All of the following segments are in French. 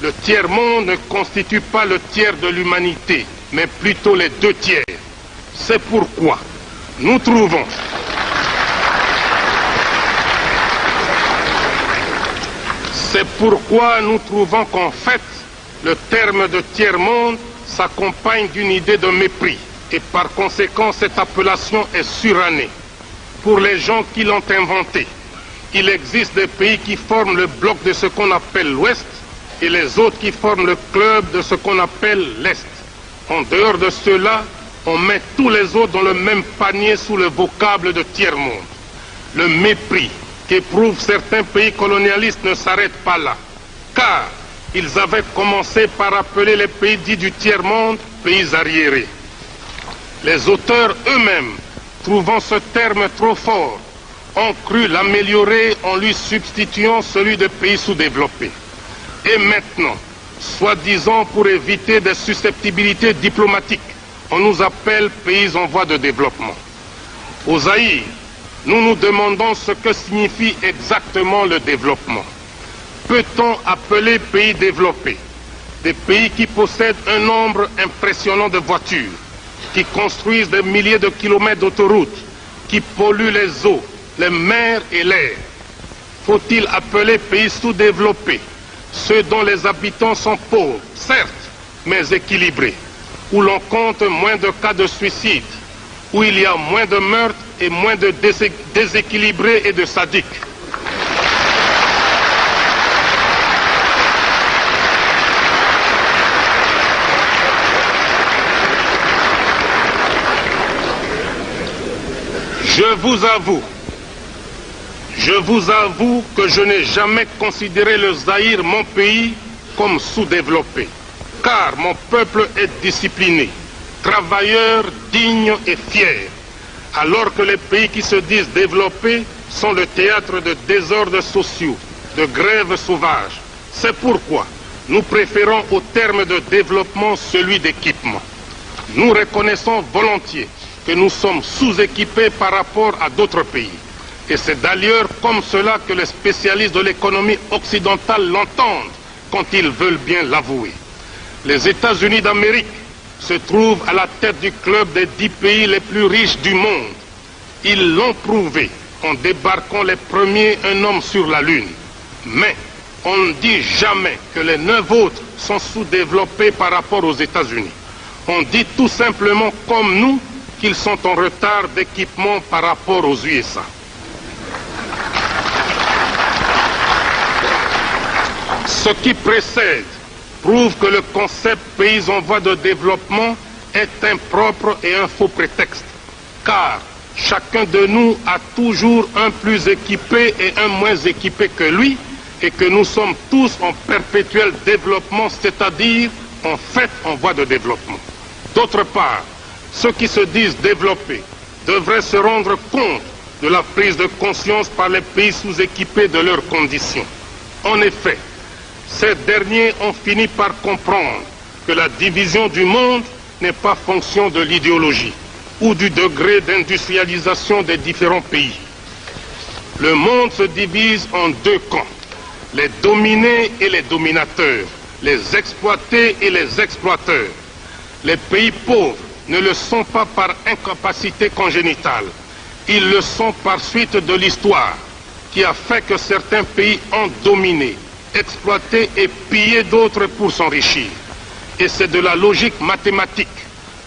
Le tiers-monde ne constitue pas le tiers de l'humanité, mais plutôt les 2 tiers. C'est pourquoi nous trouvons qu'en fait, le terme de tiers-monde s'accompagne d'une idée de mépris et par conséquent cette appellation est surannée. Pour les gens qui l'ont inventé, il existe des pays qui forment le bloc de ce qu'on appelle l'Ouest et les autres qui forment le club de ce qu'on appelle l'Est. En dehors de cela, on met tous les autres dans le même panier sous le vocable de tiers-monde. Le mépris qu'éprouvent certains pays colonialistes ne s'arrête pas là, car ils avaient commencé par appeler les pays dits du tiers-monde pays arriérés. Les auteurs eux-mêmes, trouvant ce terme trop fort, ont cru l'améliorer en lui substituant celui de pays sous-développés. Et maintenant, soi-disant pour éviter des susceptibilités diplomatiques, on nous appelle pays en voie de développement. Au Zaïre, nous nous demandons ce que signifie exactement le développement. Peut-on appeler pays développés des pays qui possèdent un nombre impressionnant de voitures, qui construisent des milliers de kilomètres d'autoroutes, qui polluent les eaux, les mers et l'air? Faut-il appeler pays sous-développés ceux dont les habitants sont pauvres, certes, mais équilibrés, où l'on compte moins de cas de suicide, où il y a moins de meurtres et moins de déséquilibrés et de sadiques? Je vous avoue que je n'ai jamais considéré le Zaïre, mon pays, comme sous-développé, car mon peuple est discipliné, travailleur, digne et fier, alors que les pays qui se disent développés sont le théâtre de désordres sociaux, de grèves sauvages. C'est pourquoi nous préférons au terme de développement celui d'équipement. Nous reconnaissons volontiers que nous sommes sous-équipés par rapport à d'autres pays. Et c'est d'ailleurs comme cela que les spécialistes de l'économie occidentale l'entendent quand ils veulent bien l'avouer. Les États-Unis d'Amérique se trouvent à la tête du club des 10 pays les plus riches du monde. Ils l'ont prouvé en débarquant les premiers un homme sur la Lune. Mais on ne dit jamais que les 9 autres sont sous-développés par rapport aux États-Unis. On dit tout simplement comme nous qu'ils sont en retard d'équipement par rapport aux USA. Ce qui précède prouve que le concept pays en voie de développement est impropre et un faux prétexte, car chacun de nous a toujours un plus équipé et un moins équipé que lui, et que nous sommes tous en perpétuel développement, c'est-à-dire en fait en voie de développement. D'autre part, ceux qui se disent développés devraient se rendre compte de la prise de conscience par les pays sous-équipés de leurs conditions. En effet, ces derniers ont fini par comprendre que la division du monde n'est pas fonction de l'idéologie ou du degré d'industrialisation des différents pays. Le monde se divise en 2 camps, les dominés et les dominateurs, les exploités et les exploiteurs. Les pays pauvres ne le sont pas par incapacité congénitale, ils le sont par suite de l'histoire qui a fait que certains pays ont dominé, exploité et pillé d'autres pour s'enrichir. Et c'est de la logique mathématique.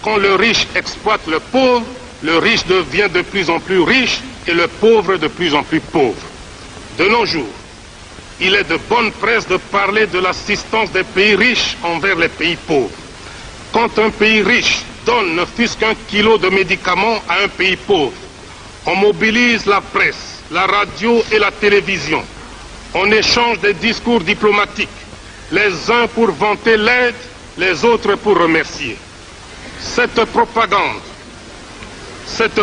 Quand le riche exploite le pauvre, le riche devient de plus en plus riche et le pauvre de plus en plus pauvre. De nos jours, il est de bonne presse de parler de l'assistance des pays riches envers les pays pauvres. Quand un pays riche donne ne fût-ce qu'1 kilo de médicaments à un pays pauvre, on mobilise la presse, la radio et la télévision. On échange des discours diplomatiques, les uns pour vanter l'aide, les autres pour remercier. Cette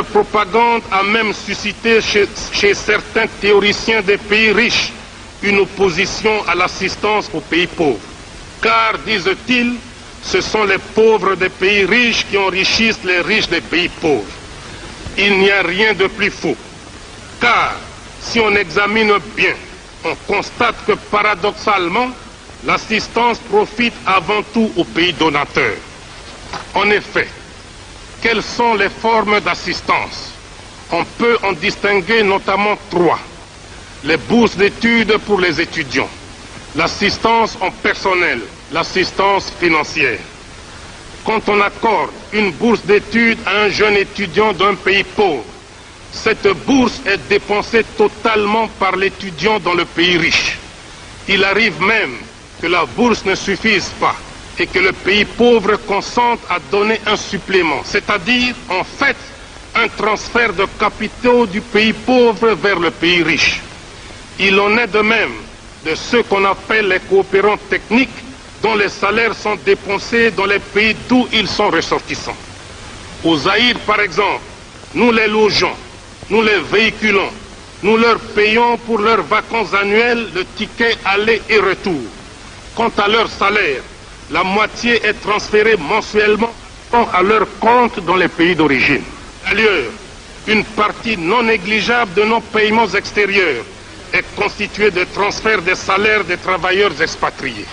propagande a même suscité chez certains théoriciens des pays riches une opposition à l'assistance aux pays pauvres. Car, disent-ils, ce sont les pauvres des pays riches qui enrichissent les riches des pays pauvres. Il n'y a rien de plus faux. Car, si on examine bien, on constate que paradoxalement, l'assistance profite avant tout aux pays donateurs. En effet, quelles sont les formes d'assistance? On peut en distinguer notamment trois. Les bourses d'études pour les étudiants, l'assistance en personnel, l'assistance financière. Quand on accorde une bourse d'études à un jeune étudiant d'un pays pauvre, cette bourse est dépensée totalement par l'étudiant dans le pays riche. Il arrive même que la bourse ne suffise pas et que le pays pauvre consente à donner un supplément, c'est-à-dire, en fait, un transfert de capitaux du pays pauvre vers le pays riche. Il en est de même de ceux qu'on appelle les coopérants techniques, dont les salaires sont dépensés dans les pays d'où ils sont ressortissants. Au Zaïre, par exemple, nous les logeons, nous les véhiculons, nous leur payons pour leurs vacances annuelles le ticket aller et retour. Quant à leur salaire, la moitié est transférée mensuellement à leur compte dans les pays d'origine. D'ailleurs, une partie non négligeable de nos paiements extérieurs est constituée de transferts des salaires des travailleurs expatriés.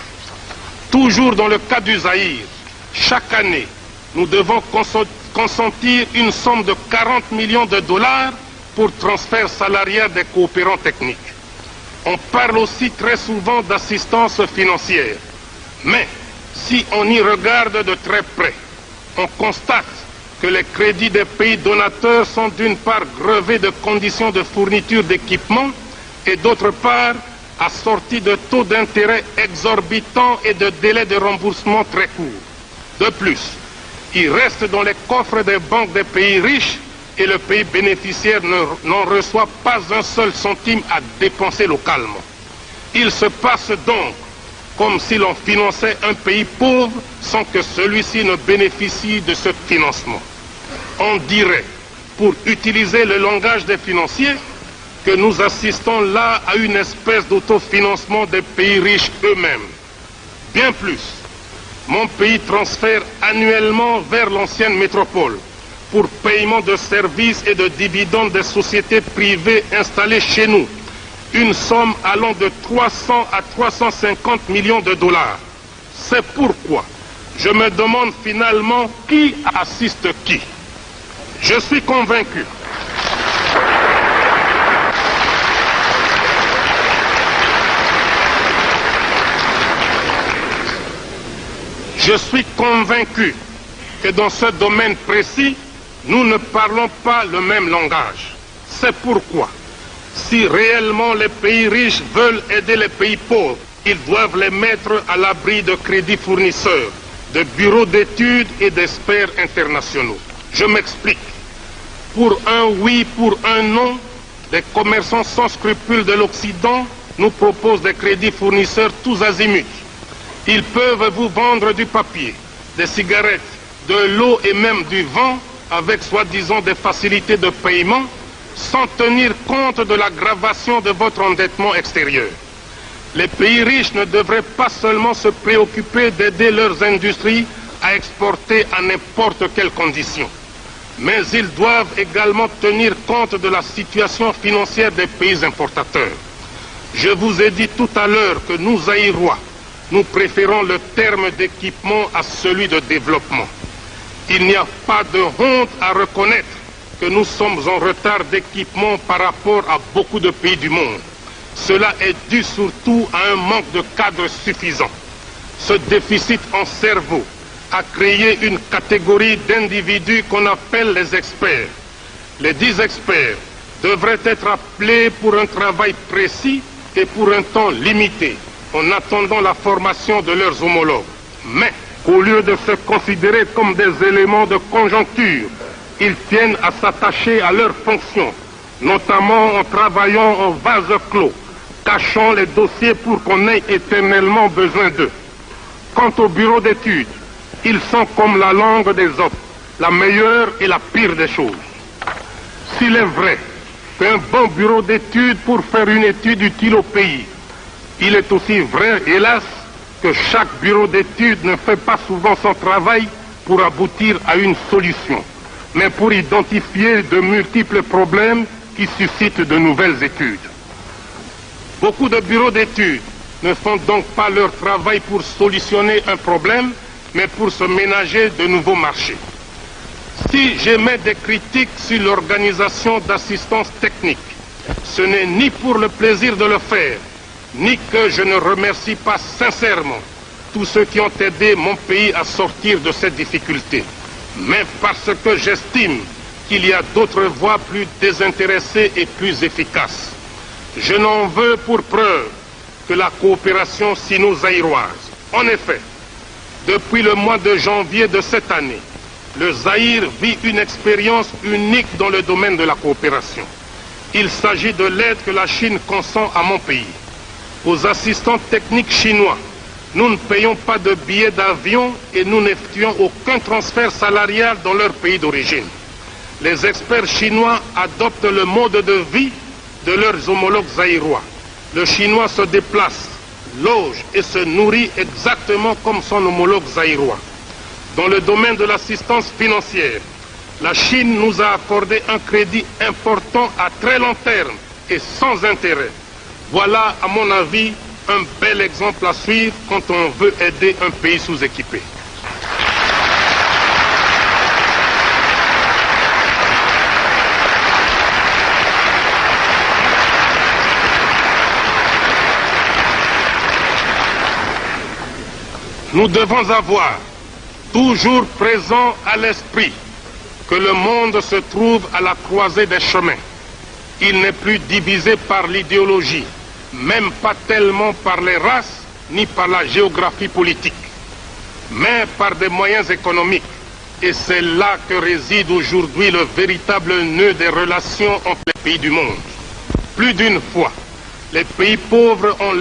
Toujours dans le cas du Zaïre, chaque année, nous devons consentir une somme de 40 millions de dollars pour transfert salarial des coopérants techniques. On parle aussi très souvent d'assistance financière. Mais si on y regarde de très près, on constate que les crédits des pays donateurs sont d'une part grevés de conditions de fourniture d'équipements et d'autre part assortis de taux d'intérêt exorbitants et de délais de remboursement très courts. De plus, il reste dans les coffres des banques des pays riches et le pays bénéficiaire n'en reçoit pas un seul centime à dépenser localement. Il se passe donc comme si l'on finançait un pays pauvre sans que celui-ci ne bénéficie de ce financement. On dirait, pour utiliser le langage des financiers, que nous assistons là à une espèce d'autofinancement des pays riches eux-mêmes. Bien plus, mon pays transfère annuellement vers l'ancienne métropole, pour paiement de services et de dividendes des sociétés privées installées chez nous, une somme allant de 300 à 350 millions de dollars. C'est pourquoi je me demande finalement qui assiste qui. Je suis convaincu que dans ce domaine précis, nous ne parlons pas le même langage. C'est pourquoi, si réellement les pays riches veulent aider les pays pauvres, ils doivent les mettre à l'abri de crédits fournisseurs, de bureaux d'études et d'experts internationaux. Je m'explique. Pour un oui, pour un non, des commerçants sans scrupules de l'Occident nous proposent des crédits fournisseurs tous azimuts. Ils peuvent vous vendre du papier, des cigarettes, de l'eau et même du vent avec soi-disant des facilités de paiement sans tenir compte de l'aggravation de votre endettement extérieur. Les pays riches ne devraient pas seulement se préoccuper d'aider leurs industries à exporter à n'importe quelles conditions, mais ils doivent également tenir compte de la situation financière des pays importateurs. Je vous ai dit tout à l'heure que nous, Zaïrois, nous préférons le terme d'équipement à celui de développement. Il n'y a pas de honte à reconnaître que nous sommes en retard d'équipement par rapport à beaucoup de pays du monde. Cela est dû surtout à un manque de cadres suffisants. Ce déficit en cerveau a créé une catégorie d'individus qu'on appelle les experts. Les 10 experts devraient être appelés pour un travail précis et pour un temps limité, en attendant la formation de leurs homologues. Mais, au lieu de se considérer comme des éléments de conjoncture, ils tiennent à s'attacher à leurs fonctions, notamment en travaillant en vase clos, cachant les dossiers pour qu'on ait éternellement besoin d'eux. Quant au bureau d'études, ils sont comme la langue des autres, la meilleure et la pire des choses. S'il est vrai qu'un bon bureau d'études pour faire une étude utile au pays, il est aussi vrai, hélas, que chaque bureau d'études ne fait pas souvent son travail pour aboutir à une solution, mais pour identifier de multiples problèmes qui suscitent de nouvelles études. Beaucoup de bureaux d'études ne font donc pas leur travail pour solutionner un problème, mais pour se ménager de nouveaux marchés. Si j'émets des critiques sur l'organisation d'assistance technique, ce n'est ni pour le plaisir de le faire, ni que je ne remercie pas sincèrement tous ceux qui ont aidé mon pays à sortir de cette difficulté, mais parce que j'estime qu'il y a d'autres voies plus désintéressées et plus efficaces. Je n'en veux pour preuve que la coopération sino-zaïroise. En effet, depuis le mois de janvier de cette année, le Zaïre vit une expérience unique dans le domaine de la coopération. Il s'agit de l'aide que la Chine consent à mon pays. Aux assistants techniques chinois, nous ne payons pas de billets d'avion et nous n'effectuons aucun transfert salarial dans leur pays d'origine. Les experts chinois adoptent le mode de vie de leurs homologues zaïrois. Le chinois se déplace, loge et se nourrit exactement comme son homologue zaïrois. Dans le domaine de l'assistance financière, la Chine nous a accordé un crédit important à très long terme et sans intérêt. Voilà, à mon avis, un bel exemple à suivre quand on veut aider un pays sous-équipé. Nous devons avoir toujours présent à l'esprit que le monde se trouve à la croisée des chemins. Il n'est plus divisé par l'idéologie, même pas tellement par les races ni par la géographie politique, mais par des moyens économiques. Et c'est là que réside aujourd'hui le véritable nœud des relations entre les pays du monde. Plus d'une fois, les pays pauvres ont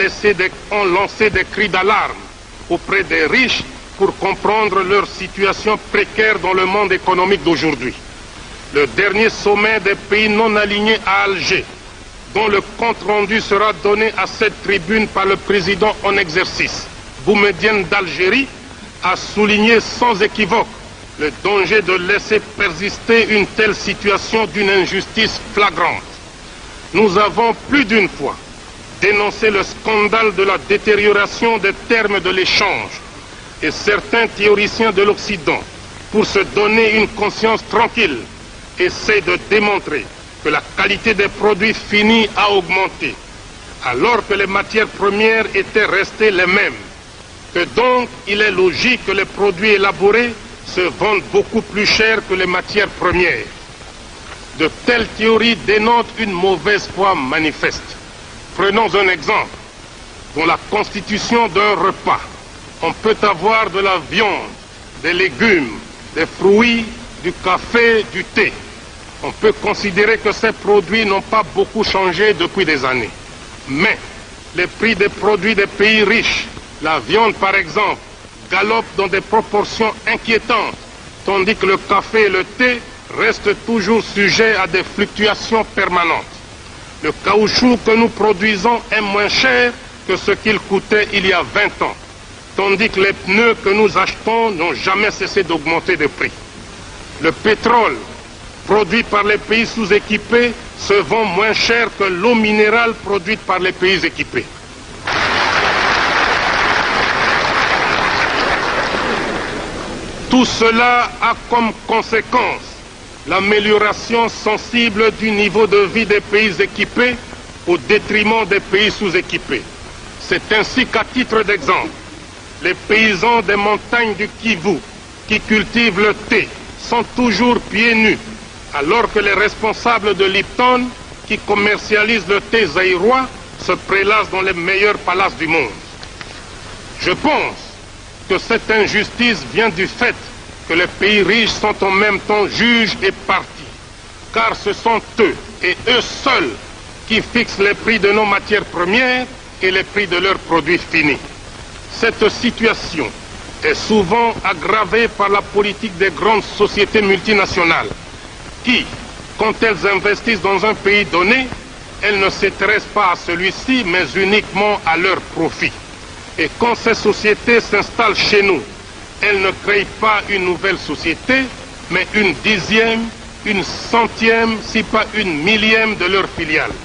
lancé des cris d'alarme auprès des riches pour comprendre leur situation précaire dans le monde économique d'aujourd'hui. Le dernier sommet des pays non alignés à Alger, dont le compte-rendu sera donné à cette tribune par le président en exercice, Boumedienne d'Algérie, a souligné sans équivoque le danger de laisser persister une telle situation d'une injustice flagrante. Nous avons plus d'une fois dénoncé le scandale de la détérioration des termes de l'échange, et certains théoriciens de l'Occident, pour se donner une conscience tranquille, essaient de démontrer que la qualité des produits finis a augmenté, alors que les matières premières étaient restées les mêmes, que donc il est logique que les produits élaborés se vendent beaucoup plus cher que les matières premières. De telles théories dénotent une mauvaise foi manifeste. Prenons un exemple. Dans la constitution d'un repas, on peut avoir de la viande, des légumes, des fruits, du café, du thé. On peut considérer que ces produits n'ont pas beaucoup changé depuis des années. Mais les prix des produits des pays riches, la viande par exemple, galopent dans des proportions inquiétantes, tandis que le café et le thé restent toujours sujets à des fluctuations permanentes. Le caoutchouc que nous produisons est moins cher que ce qu'il coûtait il y a 20 ans, tandis que les pneus que nous achetons n'ont jamais cessé d'augmenter de prix. Le pétrole produit par les pays sous-équipés se vend moins cher que l'eau minérale produite par les pays équipés. Tout cela a comme conséquence l'amélioration sensible du niveau de vie des pays équipés au détriment des pays sous-équipés. C'est ainsi qu'à titre d'exemple, les paysans des montagnes du Kivu qui cultivent le thé sont toujours pieds nus, alors que les responsables de Lipton qui commercialisent le thé zaïrois se prélassent dans les meilleurs palaces du monde. Je pense que cette injustice vient du fait que les pays riches sont en même temps juges et partis, car ce sont eux et eux seuls qui fixent les prix de nos matières premières et les prix de leurs produits finis. Cette situation est souvent aggravée par la politique des grandes sociétés multinationales qui, quand elles investissent dans un pays donné, elles ne s'intéressent pas à celui-ci, mais uniquement à leur profit. Et quand ces sociétés s'installent chez nous, elles ne créent pas une nouvelle société, mais une dixième, une centième, si pas une millième de leurs filiales.